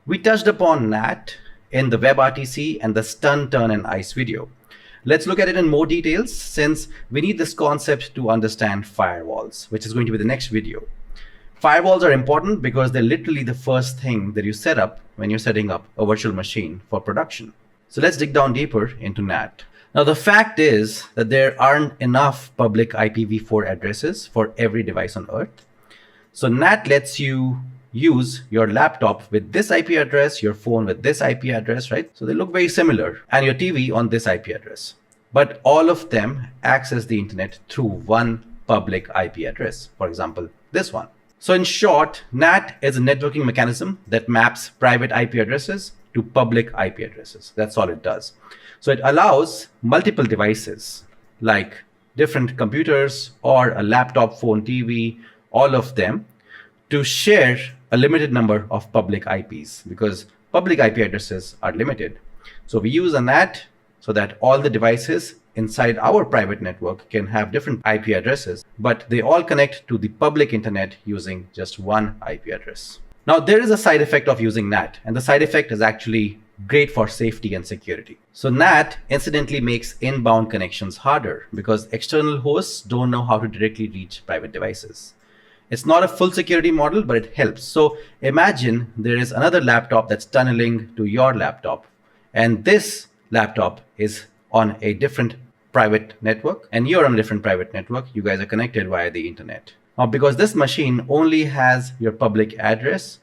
We touched upon NAT in the WebRTC and the stun, turn, and ice video. Let's look at it in more details since we need this concept to understand firewalls, which is going to be the next video. Firewalls are important because they're literally the first thing that you set up when you're setting up a virtual machine for production. So let's dig down deeper into NAT. Now, the fact is that there aren't enough public IPv4 addresses for every device on Earth. So NAT lets you use your laptop with this IP address, your phone with this IP address, right? So they look very similar, and your TV on this IP address. But all of them access the internet through one public IP address, for example, this one. So in short, NAT is a networking mechanism that maps private IP addresses to public IP addresses. That's all it does. So it allows multiple devices like different computers or a laptop, phone, TV, all of them to share a limited number of public IPs because public IP addresses are limited. So we use a NAT so that all the devices inside our private network can have different IP addresses, but they all connect to the public internet using just one IP address. Now, there is a side effect of using NAT, and the side effect is actually great for safety and security. So NAT incidentally makes inbound connections harder because external hosts don't know how to directly reach private devices. It's not a full security model, but it helps. So imagine there is another laptop that's tunneling to your laptop, and this laptop is on a different private network, and you're on a different private network. You guys are connected via the internet. Now, because this machine only has your public address,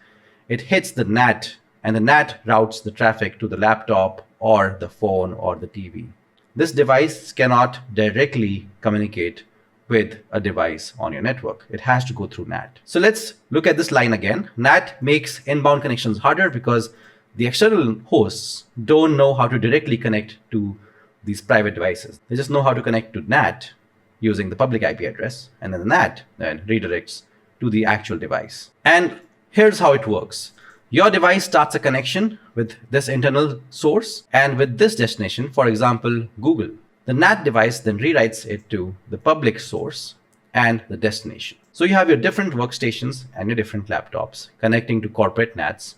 it hits the NAT, and the NAT routes the traffic to the laptop or the phone or the TV. This device cannot directly communicate with a device on your network. It has to go through NAT. So let's look at this line again. NAT makes inbound connections harder because the external hosts don't know how to directly connect to these private devices. They just know how to connect to NAT using the public IP address, and then the NAT then redirects to the actual device. And here's how it works. Your device starts a connection with this internal source and with this destination, for example, Google. The NAT device then rewrites it to the public source and the destination. So you have your different workstations and your different laptops connecting to corporate NATs,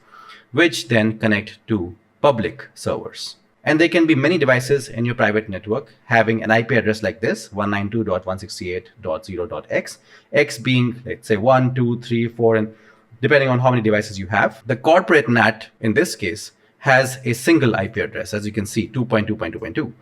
which then connect to public servers. And there can be many devices in your private network having an IP address like this, 192.168.0.x, x being, let's say, 1, 2, 3, 4, and depending on how many devices you have. The corporate NAT, in this case, has a single IP address, as you can see, 2.2.2.2.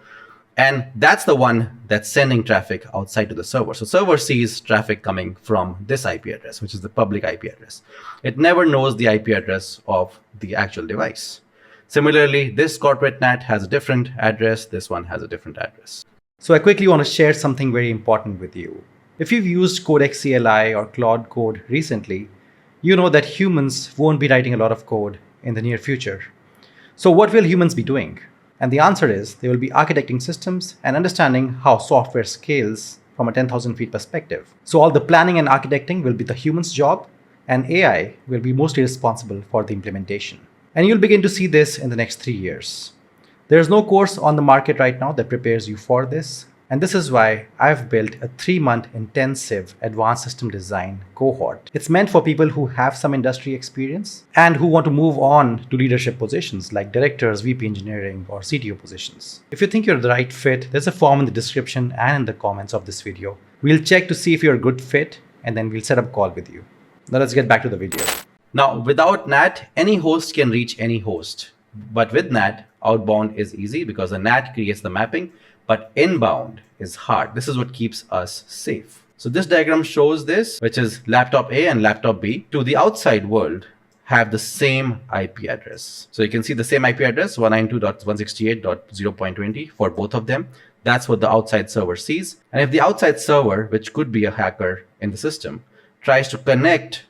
And that's the one that's sending traffic outside to the server. So server sees traffic coming from this IP address, which is the public IP address. It never knows the IP address of the actual device. Similarly, this corporate NAT has a different address. This one has a different address. So I quickly want to share something very important with you. If you've used Codex CLI or Claude Code recently, you know that humans won't be writing a lot of code in the near future. So what will humans be doing? And the answer is they will be architecting systems and understanding how software scales from a 10,000 feet perspective. So all the planning and architecting will be the human's job, and AI will be mostly responsible for the implementation. And you'll begin to see this in the next 3 years. There's no course on the market right now that prepares you for this. And this is why I've built a 3-month intensive advanced system design cohort. It's meant for people who have some industry experience and who want to move on to leadership positions like directors, VP engineering, or CTO positions. If you think you're the right fit, there's a form in the description and in the comments of this video. We'll check to see if you're a good fit, and then we'll set up a call with you. Now let's get back to the video. Now, without NAT, any host can reach any host. But with NAT, outbound is easy because the NAT creates the mapping, but inbound is hard. This is what keeps us safe. So this diagram shows this, which is laptop A and laptop B to the outside world have the same IP address. So you can see the same IP address, 192.168.0.20 for both of them. That's what the outside server sees. And if the outside server, which could be a hacker in the system, tries to connect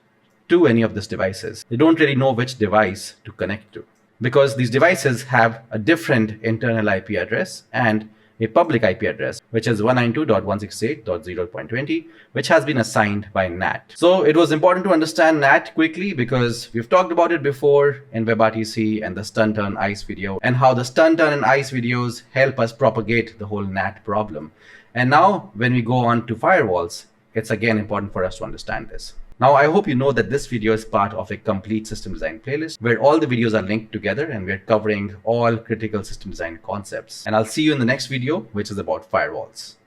to any of these devices, they don't really know which device to connect to because these devices have a different internal IP address and a public IP address, which is 192.168.0.20, which has been assigned by NAT. So it was important to understand NAT quickly because we've talked about it before in WebRTC and the stun, turn, ice video, and how the stun, turn, and ice videos help us propagate the whole NAT problem. And now when we go on to firewalls, it's again important for us to understand this. Now, I hope you know that this video is part of a complete system design playlist where all the videos are linked together and we're covering all critical system design concepts. And I'll see you in the next video, which is about firewalls.